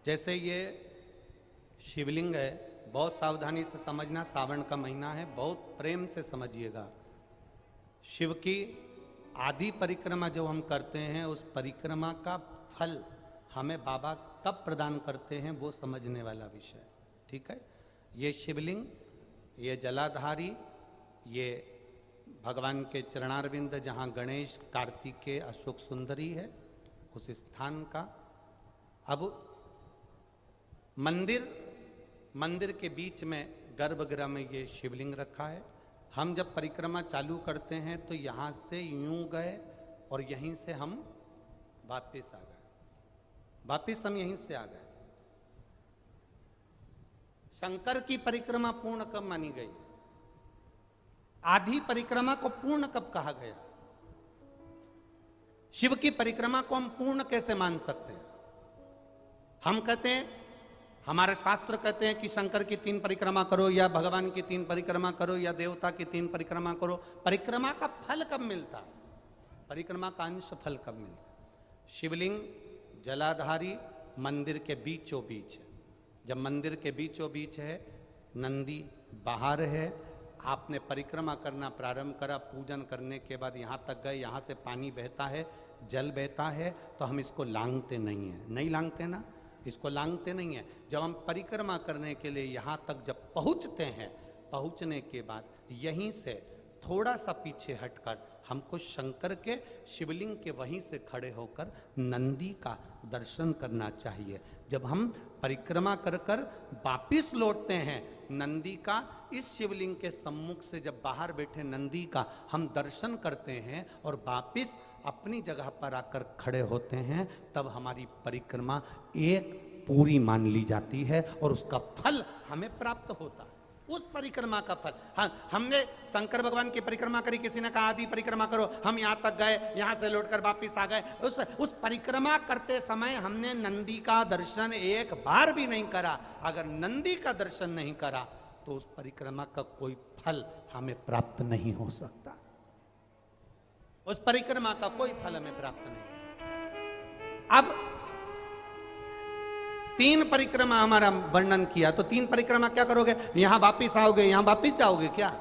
जैसे ये शिवलिंग है, बहुत सावधानी से समझना, सावन का महीना है, बहुत प्रेम से समझिएगा। शिव की आदि परिक्रमा जो हम करते हैं, उस परिक्रमा का फल हमें बाबा कब प्रदान करते हैं वो समझने वाला विषय, ठीक है। ये शिवलिंग, ये जलाधारी, ये भगवान के चरणारविंद जहाँ गणेश, कार्तिकेय, अशोक सुंदरी है, उस स्थान का। अब मंदिर के बीच में गर्भगृह में ये शिवलिंग रखा है। हम जब परिक्रमा चालू करते हैं तो यहाँ से यूं गए और यहीं से हम वापस आ गए, वापस हम यहीं से आ गए। शंकर की परिक्रमा पूर्ण कब मानी गई? आधी परिक्रमा को पूर्ण कब कहा गया? शिव की परिक्रमा को हम पूर्ण कैसे मान सकते हैं? हम कहते हैं, हमारे शास्त्र कहते हैं कि शंकर की 3 परिक्रमा करो, या भगवान की 3 परिक्रमा करो, या देवता की 3 परिक्रमा करो। परिक्रमा का फल कब मिलता? परिक्रमा का अंश फल कब मिलता? शिवलिंग जलाधारी मंदिर के बीचों बीच है। जब मंदिर के बीचों बीच है, नंदी बाहर है, आपने परिक्रमा करना प्रारंभ करा, पूजन करने के बाद यहाँ तक गए, यहाँ से पानी बहता है, जल बहता है, तो हम इसको लांघते नहीं हैं, नहीं लांघते ना, इसको लांघते नहीं है। जब हम परिक्रमा करने के लिए यहाँ तक जब पहुँचते हैं, पहुँचने के बाद यहीं से थोड़ा सा पीछे हटकर हमको शंकर के शिवलिंग के वहीं से खड़े होकर नंदी का दर्शन करना चाहिए। जब हम परिक्रमा कर कर वापिस लौटते हैं, नंदी का इस शिवलिंग के सम्मुख से जब बाहर बैठे नंदी का हम दर्शन करते हैं और वापिस अपनी जगह पर आकर खड़े होते हैं, तब हमारी परिक्रमा एक पूरी मान ली जाती है और उसका फल हमें प्राप्त होता है। उस परिक्रमा का फल, हाँ, हमने शंकर भगवान की परिक्रमा करी, किसी ने कहा आदि परिक्रमा करो, हम यहाँ तक गए, यहाँ से लौटकर वापिस आ गए। उस परिक्रमा करते समय हमने नंदी का दर्शन एक बार भी नहीं करा। अगर नंदी का दर्शन नहीं करा तो उस परिक्रमा का कोई फल हमें प्राप्त नहीं हो सकता। उस परिक्रमा का कोई फल हमें प्राप्त नहीं हो सकता। अब 3 परिक्रमा हमारा वर्णन किया, तो 3 परिक्रमा क्या करोगे? यहां वापिस आओगे, यहां वापिस जाओगे क्या?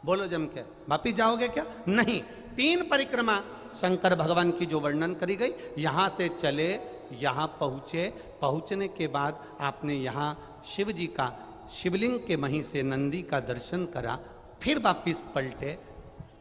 बोलो जम के, वापिस जाओगे क्या? नहीं। 3 परिक्रमा शंकर भगवान की जो वर्णन करी गई, यहां से चले, यहां पहुंचे, पहुंचने के बाद आपने यहां शिव जी का शिवलिंग के वहीं से नंदी का दर्शन करा, फिर वापिस पलटे,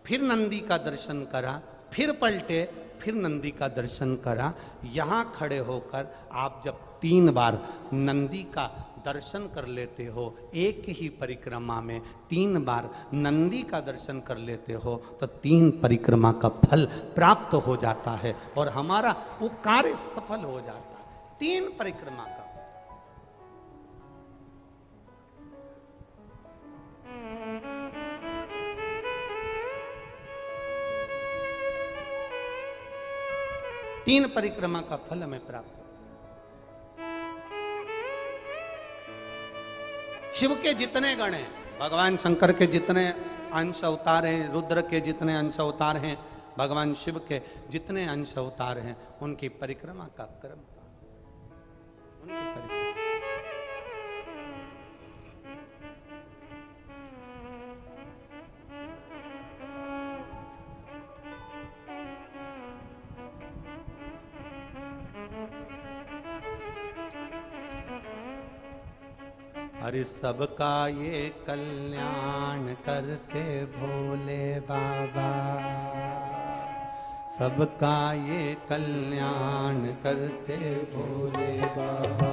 फिर नंदी का दर्शन करा, फिर पलटे, फिर नंदी का दर्शन करा। यहाँ खड़े होकर आप जब 3 बार नंदी का दर्शन कर लेते हो, एक ही परिक्रमा में 3 बार नंदी का दर्शन कर लेते हो, तो 3 परिक्रमा का फल प्राप्त हो जाता है और हमारा वो कार्य सफल हो जाता है। 3 परिक्रमा का। तीन परिक्रमा का फल हमें प्राप्त हो। शिव के जितने गण हैं, भगवान शंकर के जितने अंश अवतार हैं, रुद्र के जितने अंश अवतार हैं, भगवान शिव के जितने अंश अवतार हैं, उनकी परिक्रमा का क्रम, उनकी परिक्रमा। अरे सबका ये कल्याण करते भोले बाबा, सबका ये कल्याण करते भोले बाबा,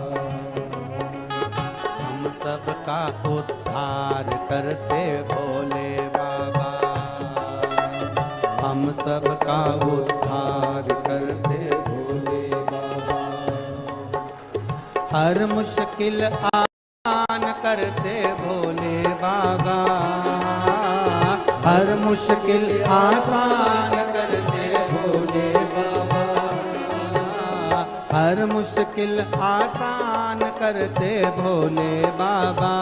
हम सबका उद्धार करते भोले बाबा, हम सबका उद्धार करते भोले बाबा, हर मुश्किल आसान करते भोले बाबा, हर मुश्किल आसान करते भोले बाबा, हर मुश्किल आसान करते भोले बाबा,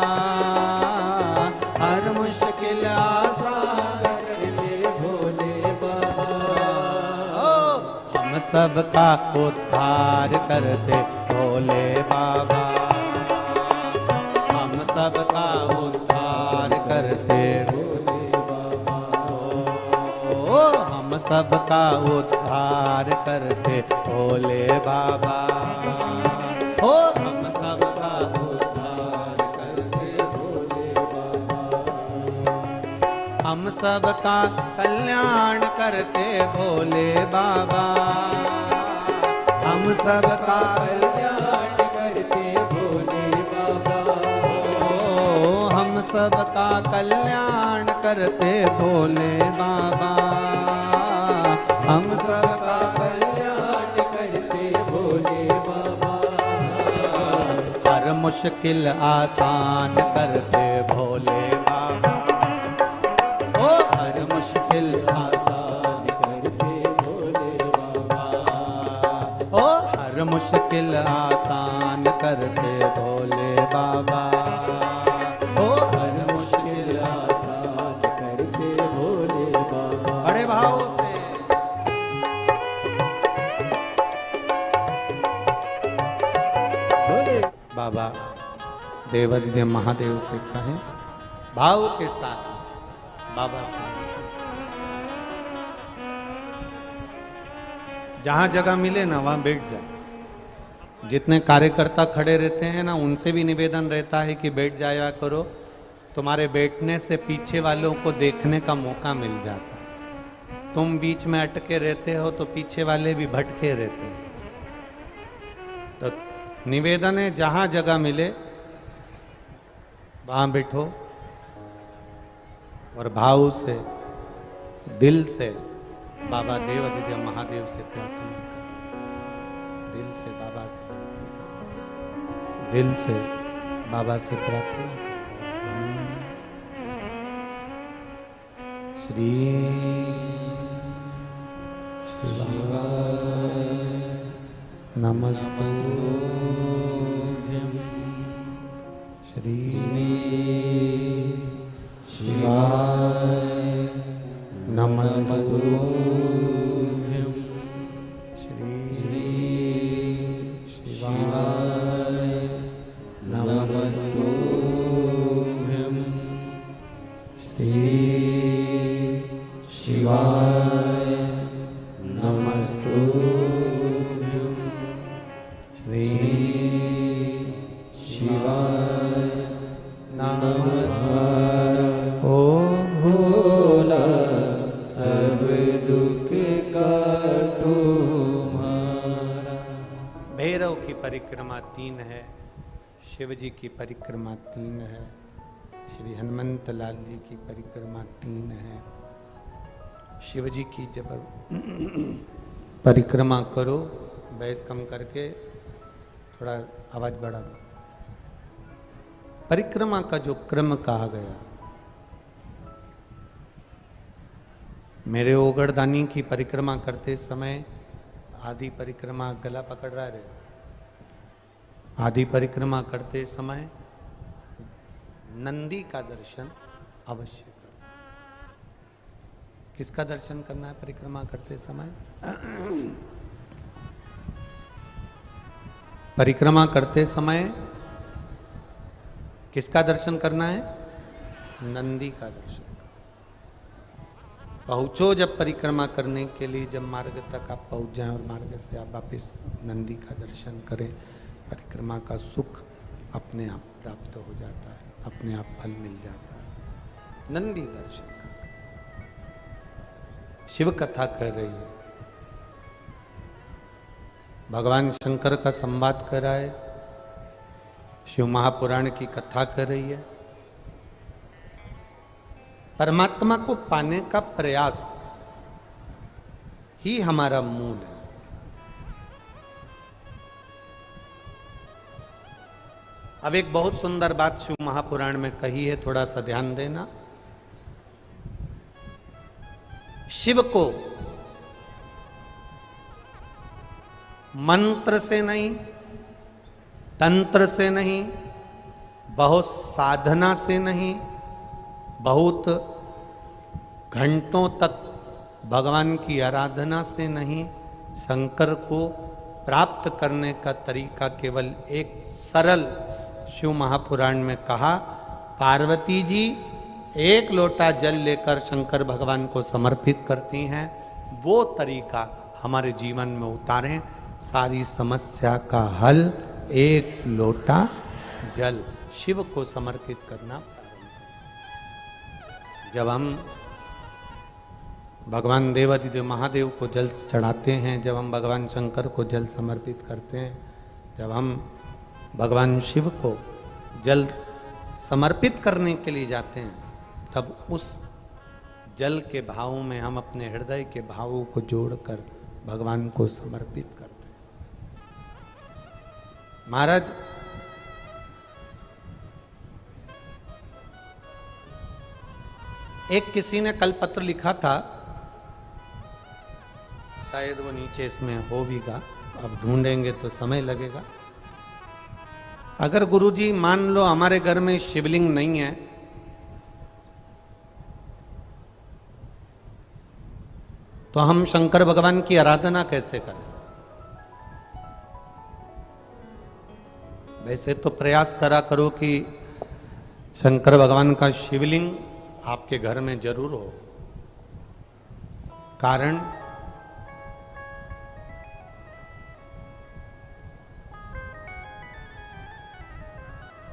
हर मुश्किल आसान करते भोले बाबा, हम सबका उद्धार करते भोले बाबा, हम सबका उद्धार करते भोले बाबा, ओ हम सबका उद्धार करते भोले बाबा, ओ हम सबका उद्धार करते भोले बाबा, हम सबका कल्याण करते भोले बाबा, हम सबका कल्याण करते भोले बाबा, ओ हम सबका कल्याण करते भोले बाबा, हम सबका कल्याण करते भोले बाबा, हर मुश्किल आसान करते भोले बाबा, ओ हर मुश्किल आसान करते भोले बाबा, ओ हर मुश्किल आसान करते भोले बाबा, ओ हर मुश्किल आसान करते भोले बाबा। बड़े भाव से बाबा देवाधिदेव महादेव से कहे, भाव के साथ बाबा से, जहां जगह मिले ना वहां बैठ जाए। जितने कार्यकर्ता खड़े रहते हैं ना, उनसे भी निवेदन रहता है कि बैठ जाया करो, तुम्हारे बैठने से पीछे वालों को देखने का मौका मिल जाता है। तुम बीच में अटके रहते हो तो पीछे वाले भी भटके रहते हैं। तो निवेदन है, जहां जगह मिले वहां बैठो और भाव से, दिल से बाबा देवाधिदेव महादेव से प्रार्थना करो, दिल से बाबा से विनती करो, दिल से बाबा से प्रार्थना करो। श्री शिवाय नमस्तुभ्यं, श्री शिवाय नमस्तुभ्यं, श्री शिवाय नमस्तुभ्यं, श्री शिवाय नमस्तुभ्यं, श्री शिवाय नमः। ओ भोला सब दुख काटो हमारा। भैरव की परिक्रमा 3 है, शिव जी की परिक्रमा 3 है, श्री हनुमंत लाल जी की परिक्रमा 3 है। शिव जी की जब परिक्रमा करो, बैस कम करके थोड़ा आवाज बढ़ा दो। परिक्रमा का जो क्रम कहा गया, मेरे ओगड़दानी की परिक्रमा करते समय आदि परिक्रमा, गला पकड़ रहा है, आदि परिक्रमा करते समय नंदी का दर्शन अवश्य करो। किसका दर्शन करना है परिक्रमा करते समय? परिक्रमा करते समय किसका दर्शन करना है? नंदी का दर्शन। पहुंचो जब परिक्रमा करने के लिए, जब मार्ग तक आप पहुंच जाएं और मार्ग से आप वापिस नंदी का दर्शन करें, परिक्रमा का सुख अपने आप प्राप्त हो जाता है, अपने आप फल मिल जाता है। नंदी दर्शन कर, शिव कथा कह रही है, भगवान शंकर का संवाद कर रहा है, शिव महापुराण की कथा कर रही है। परमात्मा को पाने का प्रयास ही हमारा मूल है। अब एक बहुत सुंदर बात शिव महापुराण में कही है, थोड़ा सा ध्यान देना। शिव को मंत्र से नहीं, तंत्र से नहीं, बहुत साधना से नहीं, बहुत घंटों तक भगवान की आराधना से नहीं, शंकर को प्राप्त करने का तरीका केवल एक सरल, शिव महापुराण में कहा, पार्वती जी एक लोटा जल लेकर शंकर भगवान को समर्पित करती हैं। वो तरीका हमारे जीवन में उतारें, सारी समस्या का हल एक लोटा जल शिव को समर्पित करना। जब हम भगवान देवादिदेव महादेव को जल चढ़ाते हैं, जब हम भगवान शंकर को जल समर्पित करते हैं, जब हम भगवान शिव को जल समर्पित करने के लिए जाते हैं, तब उस जल के भाव में हम अपने हृदय के भावों को जोड़कर भगवान को समर्पित करते हैं। महाराज, एक किसी ने कल पत्र लिखा था, शायद वो नीचे इसमें होगा, अब ढूंढेंगे तो समय लगेगा। अगर गुरुजी मान लो हमारे घर में शिवलिंग नहीं है, तो हम शंकर भगवान की आराधना कैसे करें? वैसे तो प्रयास करा करो कि शंकर भगवान का शिवलिंग आपके घर में जरूर हो। कारण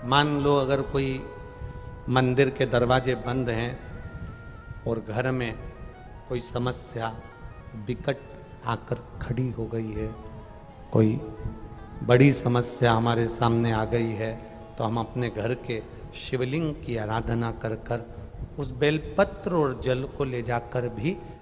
मान लो अगर कोई मंदिर के दरवाजे बंद हैं और घर में कोई समस्या विकट आकर खड़ी हो गई है, कोई बड़ी समस्या हमारे सामने आ गई है, तो हम अपने घर के शिवलिंग की आराधना कर कर उस बेलपत्र और जल को ले जाकर भी